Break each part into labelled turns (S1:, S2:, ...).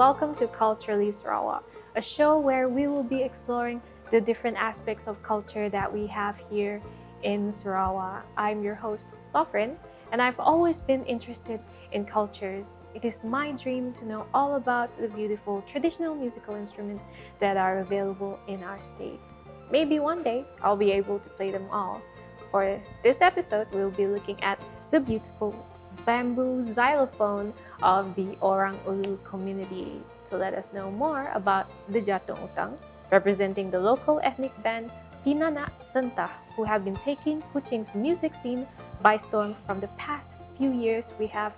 S1: welcome to Culturally Sarawak, a show where we will be exploring the different aspects of culture that we have here in Sarawak. I'm your host, Lofrin, and I've always been interested in cultures. It is my dream to know all about the beautiful traditional musical instruments that are available in our state. Maybe one day I'll be able to play them all. For this episode, we'll be looking at the beautiful bamboo xylophone of the Orang Ulu community. To let us know more about the Jatung Utang, representing the local ethnic band Pinanak Sentah, who have been taking Kuching's music scene by storm from the past few years, we have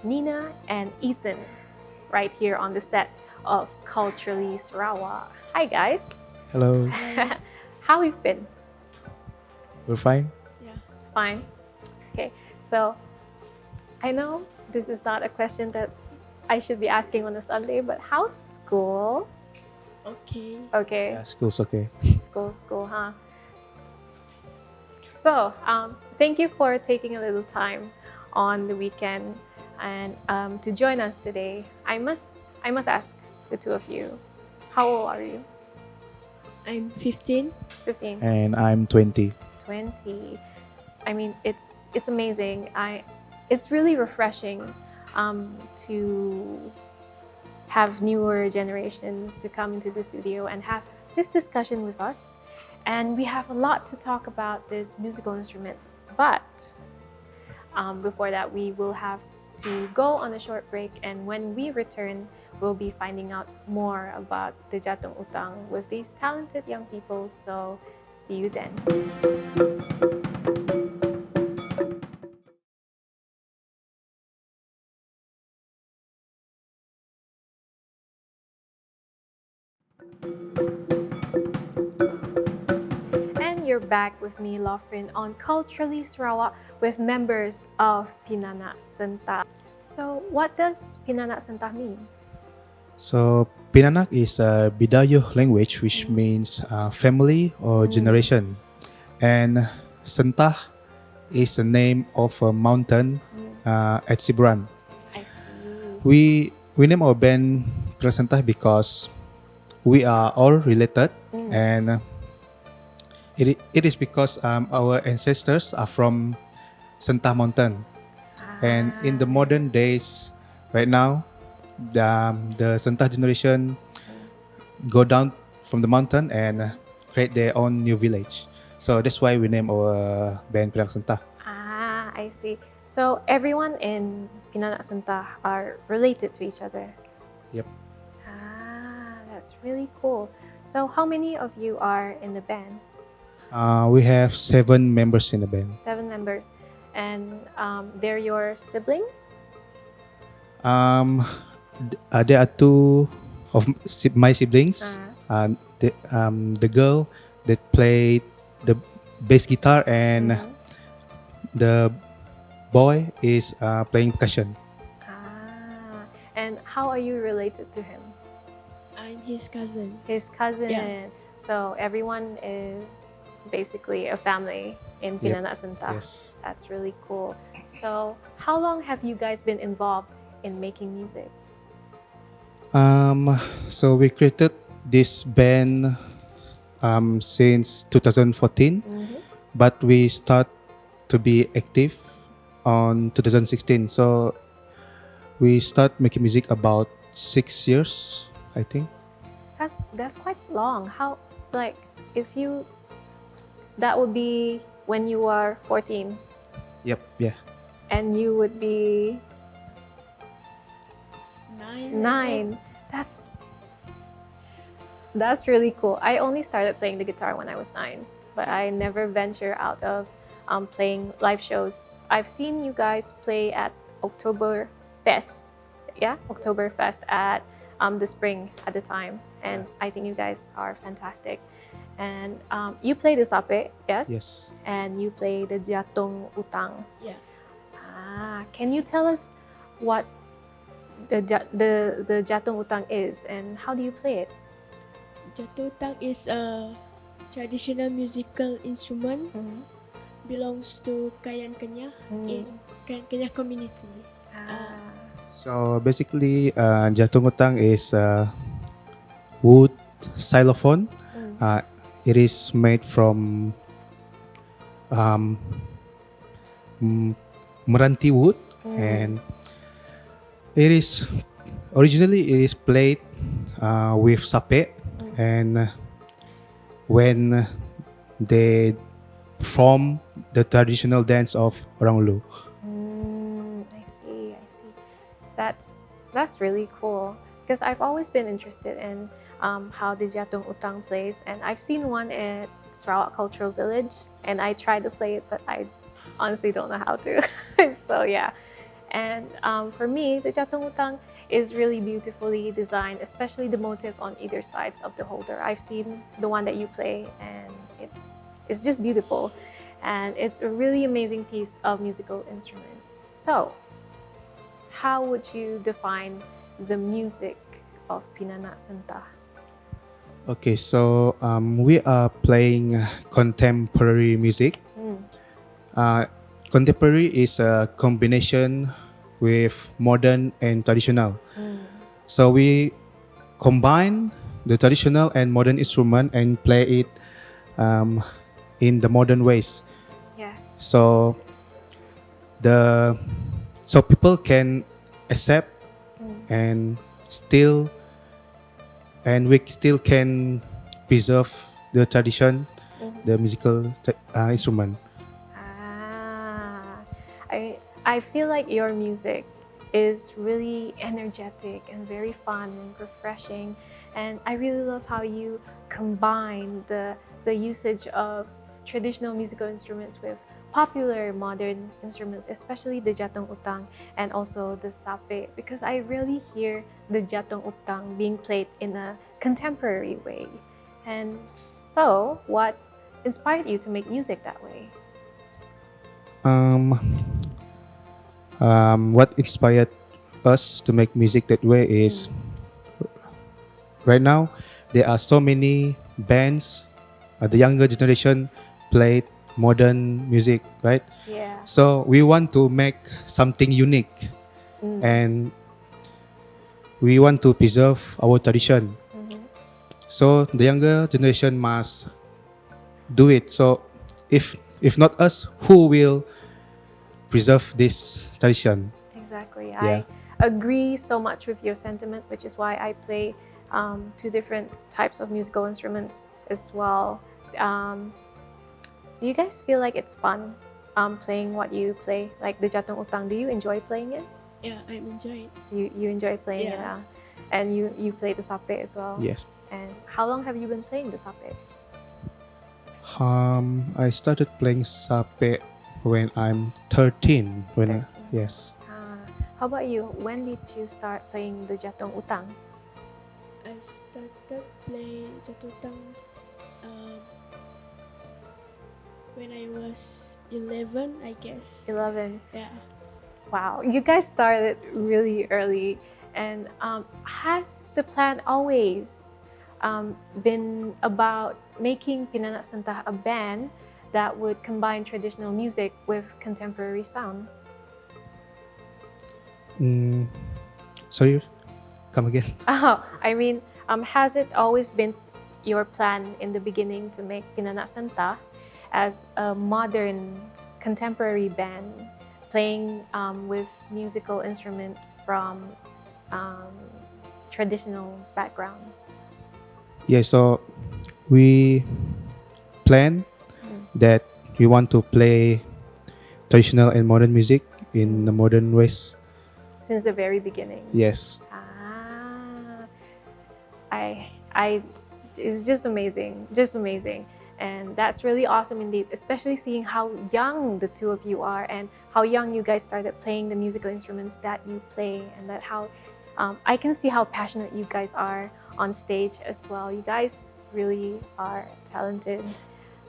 S1: Nina and Ethan right here on the set of Culturally Sarawak. Hi guys.
S2: Hello.
S1: How you've been?
S2: We're fine.
S3: Yeah.
S1: Fine. Okay, so I know this is not a question that I should be asking on a Sunday, but how's school?
S3: Okay.
S1: Okay.
S2: Yeah, school's okay.
S1: School, huh? So, thank you for taking a little time on the weekend and to join us today. I must ask the two of you, how old are you?
S3: I'm 15.
S1: 15.
S2: And I'm 20.
S1: 20. I mean, it's amazing. It's really refreshing to have newer generations to come into the studio and have this discussion with us. And we have a lot to talk about this musical instrument. But before that, we will have to go on a short break. And when we return, we'll be finding out more about the Jatung Utang with these talented young people. So see you then. And you're back with me, Lofrin, on Culturally Sarawak with members of Pinanak Sentah. So what does Pinanak Sentah mean?
S2: So, Pinanak is a Bidayo language, which means family or generation. And Sentah is the name of a mountain at Siburan.
S1: I see.
S2: We name our band Pinanak Sentah because we are all related, and it is because our ancestors are from Sentah Mountain. And in the modern days, right now, the Sentah generation go down from the mountain and create their own new village. So that's why we name our band Pinanak Sentah.
S1: I see. So everyone in Pinanak Sentah are related to each other.
S2: Yep.
S1: That's really cool. So how many of you are in the band?
S2: We have 7 members in the band.
S1: 7 members. And they're your siblings?
S2: There are 2 of my siblings. The girl that played the bass guitar, and the boy is playing percussion.
S1: And how are you related to him?
S3: I'm his cousin.
S1: His cousin.
S3: Yeah.
S1: So everyone is basically a family in Pinanak Sentah.
S2: Yes.
S1: That's really cool. So how long have you guys been involved in making music?
S2: So we created this band since 2014, but we start to be active on 2016. So we start making music about 6 years, I think.
S1: That's quite long. How, like, if you, that would be when you are 14
S2: Yep, yeah.
S1: and you would be 9. That's really cool. I only started playing the guitar when I was 9, but I never venture out of playing live shows. I've seen you guys play at Oktoberfest. Yeah, Oktoberfest at the spring at the time, and I think you guys are fantastic. And you play the Sape, yes?
S2: Yes.
S1: And you play the Jatung Utang.
S3: Yeah.
S1: Can you tell us what the Jatung Utang is and how do you play it?
S3: Jatung Utang is a traditional musical instrument. Belongs to Kayan Kenyah in Kayan Kenyah community.
S2: So basically, Jatung Utang is wood xylophone. Uh, it is made from um, m- meranti wood, and it is originally it is played with sape, and when they form the traditional dance of Orang Ulu.
S1: I see. I see. That's really cool because I've always been interested in how the Jatung Utang plays, and I've seen one at Sarawak Cultural Village, and I tried to play it, but I honestly don't know how to. So yeah, and for me, the Jatung Utang is really beautifully designed, especially the motif on either sides of the holder. I've seen the one that you play, and it's just beautiful, and it's a really amazing piece of musical instrument. So, how would you define the music of Pinanak Sentah?
S2: Okay, so we are playing contemporary music. Contemporary is a combination with modern and traditional. So we combine the traditional and modern instrument and play it in the modern ways.
S1: Yeah.
S2: So the so people can accept and still and we still can preserve the tradition, the musical instrument.
S1: I feel like your music is really energetic and very fun and refreshing, and I really love how you combine the usage of traditional musical instruments with popular modern instruments, especially the Jatung Utang and also the Sape, because I really hear the Jatung Utang being played in a contemporary way. And so, what inspired you to make music that way?
S2: What inspired us to make music that way is right now there are so many bands. The younger generation played modern music, right?
S1: Yeah.
S2: So we want to make something unique, and we want to preserve our tradition. So the younger generation must do it. So if not us, who will preserve this tradition?
S1: Exactly.
S2: Yeah.
S1: I agree so much with your sentiment, which is why I play two different types of musical instruments as well. Do you guys feel like it's fun playing what you play, like the Jatung Utang? Do you enjoy playing it?
S3: Yeah, I'm enjoying.
S1: You enjoy playing it,
S3: Yeah.
S1: and you play the Sape as well.
S2: Yes.
S1: And how long have you been playing the Sape?
S2: I started playing Sape when I'm 13.
S1: 13.
S2: Yes.
S1: How about you? When did you start playing the Jatung Utang?
S3: I started playing Jatung Utang when I was 11, I guess.
S1: 11.
S3: Yeah.
S1: Wow, you guys started really early. And has the plan always been about making Pinanak Sentah a band that would combine traditional music with contemporary sound?
S2: Sorry, come again.
S1: Oh, I mean, has it always been your plan in the beginning to make Pinanak Sentah as a modern contemporary band playing with musical instruments from traditional background?
S2: Yeah, so we plan that we want to play traditional and modern music in the modern ways.
S1: Since the very beginning?
S2: Yes.
S1: It's just amazing, and that's really awesome indeed, especially seeing how young the two of you are and how young you guys started playing the musical instruments that you play, and that how I can see how passionate you guys are on stage as well. You guys really are talented.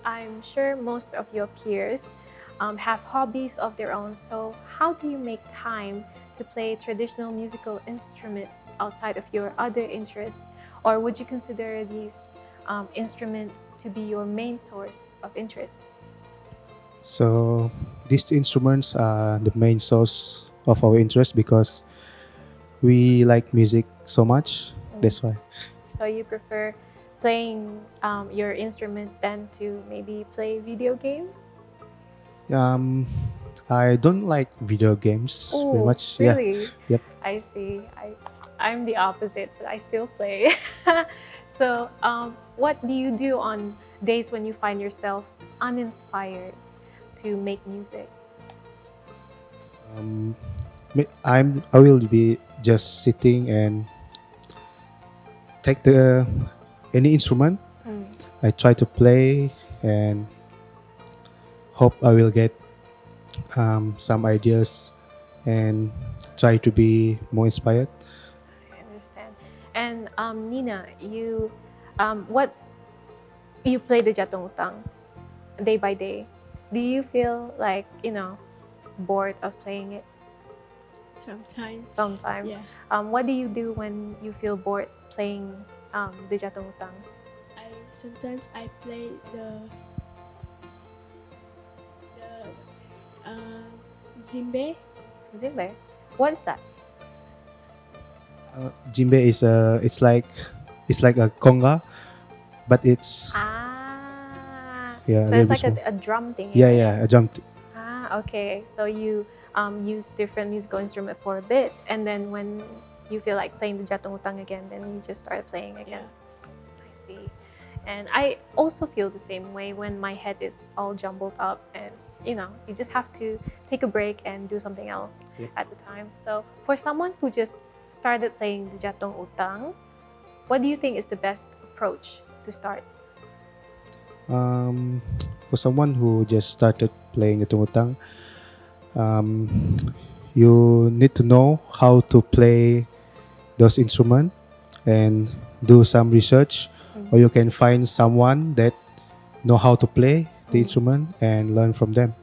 S1: I'm sure most of your peers have hobbies of their own, so how do you make time to play traditional musical instruments outside of your other interests? Or would you consider these instruments to be your main source of interest?
S2: So these instruments are the main source of our interest because we like music so much. That's why.
S1: So you prefer playing your instrument than to maybe play video games?
S2: Um, I don't like video games very
S1: Oh,
S2: much. Yeah.
S1: really?
S2: Yep.
S1: I see. I'm the opposite, but I still play. So, what do you do on days when you find yourself uninspired to make music?
S2: Um, I will be just sitting and take the any instrument.
S1: Mm.
S2: I try to play and hope I will get some ideas and try to be more inspired.
S1: I understand. And Nina, what you play the Jatung Utang day by day. Do you feel like bored of playing it
S3: Sometimes.
S1: sometimes?
S3: Yeah.
S1: What do you do when you feel bored playing the Jatung Utang?
S3: Sometimes I play the Zimbe.
S1: Zimbe. What's that?
S2: Jimbe is it's like a conga, but it's yeah.
S1: So
S2: a
S1: it's
S2: little
S1: like
S2: bit small.
S1: a drum thing.
S2: Yeah,
S1: right?
S2: yeah. I jumped.
S1: Okay. So you use different musical instrument for a bit, and then when you feel like playing the Jatung Utang again, then you just start playing again.
S3: Yeah.
S1: I see. And I also feel the same way when my head is all jumbled up and you just have to take a break and do something else
S2: Yep.
S1: at the time. So for someone who just started playing the Jatung Utang, what do you think is the best approach to start?
S2: For someone who just started playing Jatung Utang, you need to know how to play those instruments and do some research, or you can find someone that know how to play the instrument and learn from them.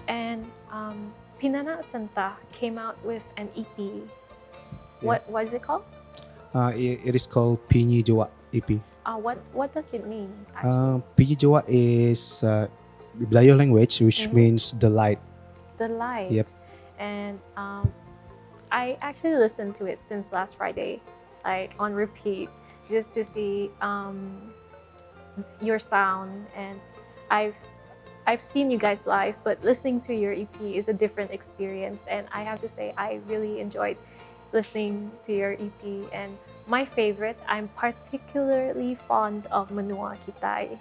S1: And Pinanak Sentah came out with an EP. What is it called?
S2: It is called Pinyi Jawa EP.
S1: What does it mean actually?
S2: Pinyi Jawa is Melayu language, which means the light.
S1: The light.
S2: Yep.
S1: And I actually listened to it since last Friday, like on repeat, just to see your sound. And I've seen you guys live, but listening to your EP is a different experience. And I have to say, I really enjoyed listening to your EP. And my favorite, I'm particularly fond of Menua Kitai.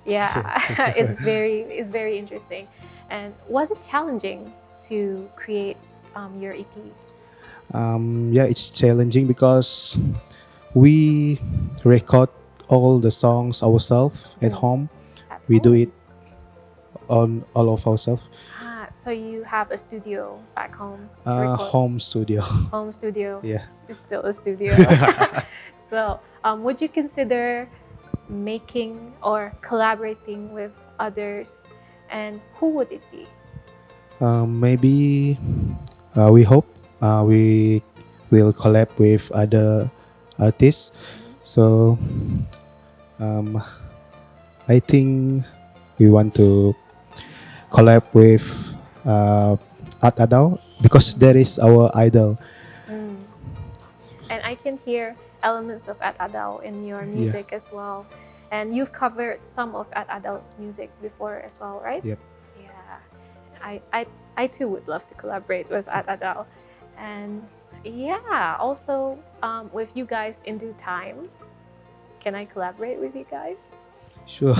S1: Yeah, it's very interesting. And was it challenging to create your EP?
S2: Yeah, it's challenging because we record all the songs ourselves at home. We do it on all of ourselves.
S1: So you have a studio back home? to record?
S2: Home studio.
S1: Home studio.
S2: Yeah.
S1: It's still a studio. So would you consider making or collaborating with others, and who would it be?
S2: Maybe we hope we will collab with other artists. So I think we want to collab with At Adao because that is our idol.
S1: And I can hear elements of At Adao in your music as well. And you've covered some of At Adao's music before as well, right?
S2: Yep.
S1: Yeah. I too would love to collaborate with At Adao. And yeah, also with you guys in due time. Can I collaborate with you guys?
S2: Sure.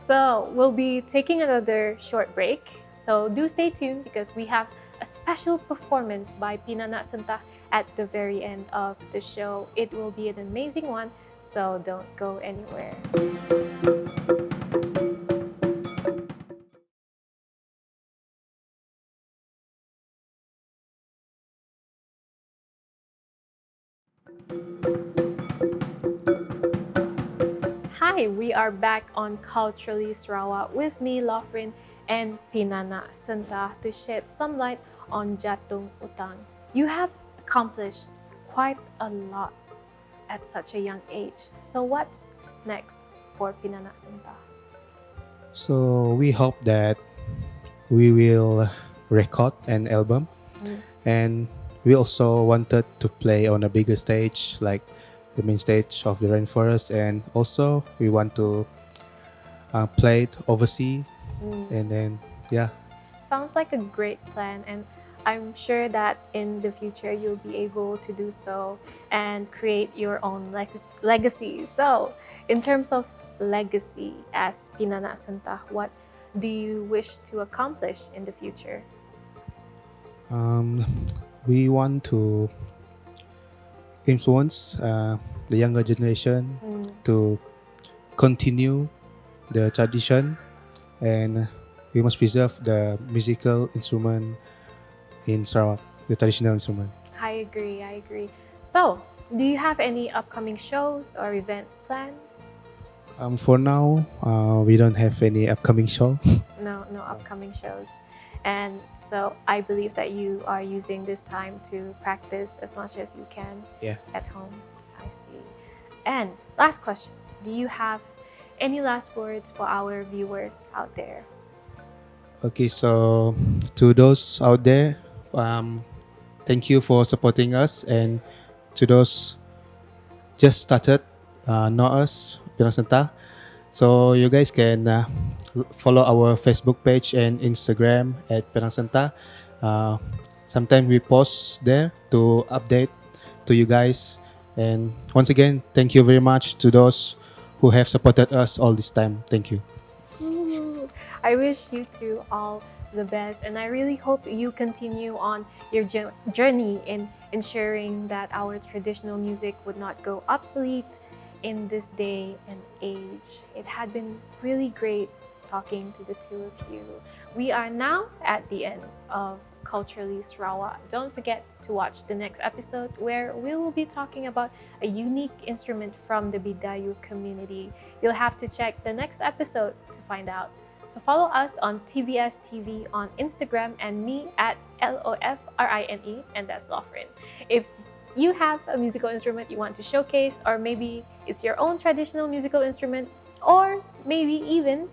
S1: So we'll be taking another short break. So do stay tuned because we have a special performance by Pinanak Sentah at the very end of the show. It will be an amazing one, so don't go anywhere. Hi, we are back on Culturally Sarawak with me, Lofrin, and Pinanak Sentah to shed some light on Jatung Utang. You have accomplished quite a lot at such a young age. So what's next for Pinanak Sentah?
S2: So we hope that we will record an album and we also wanted to play on a bigger stage, like the main stage of the rainforest, and also we want to play it overseas, and then yeah.
S1: Sounds like a great plan, and I'm sure that in the future you'll be able to do so and create your own legacy. So, in terms of legacy as Pinanak Sentah, what do you wish to accomplish in the future?
S2: We want to influence the younger generation to continue the tradition, and we must preserve the musical instrument in Sarawak, the traditional instrument.
S1: I agree, I agree. So, do you have any upcoming shows or events planned?
S2: For now, we don't have any upcoming show.
S1: No upcoming shows. And so I believe that you are using this time to practice as much as you can
S2: Yeah.
S1: at home. I see. And last question, do you have any last words for our viewers out there?
S2: Okay, so to those out there, thank you for supporting us, and to those just started know us, Pinanak Sentah. So you guys can follow our Facebook page and Instagram at Pinanak Sentah. Sometimes we post there to update to you guys. And once again, thank you very much to those who have supported us all this time. Thank you.
S1: Ooh, I wish you two all the best, and I really hope you continue on your journey in ensuring that our traditional music would not go obsolete in this day and age. It had been really great talking to the two of you. We are now at the end of Culturally Sarawak. Don't forget to watch the next episode where we will be talking about a unique instrument from the Bidayu community. You'll have to check the next episode to find out. So follow us on TVS TV on Instagram and me at LOFRINE, and that's Lofrin. If you have a musical instrument you want to showcase, or maybe it's your own traditional musical instrument, or maybe even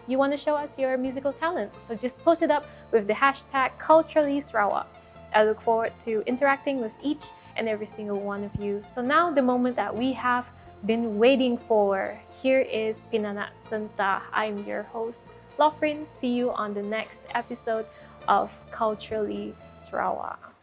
S1: you want to show us your musical talent, so just post it up with the hashtag Culturally Sarawak. I look forward to interacting with each and every single one of you. So now the moment that we have been waiting for. Here is Pinanak Sentah. I'm your host, Lofrin. See you on the next episode of Culturally Sarawak.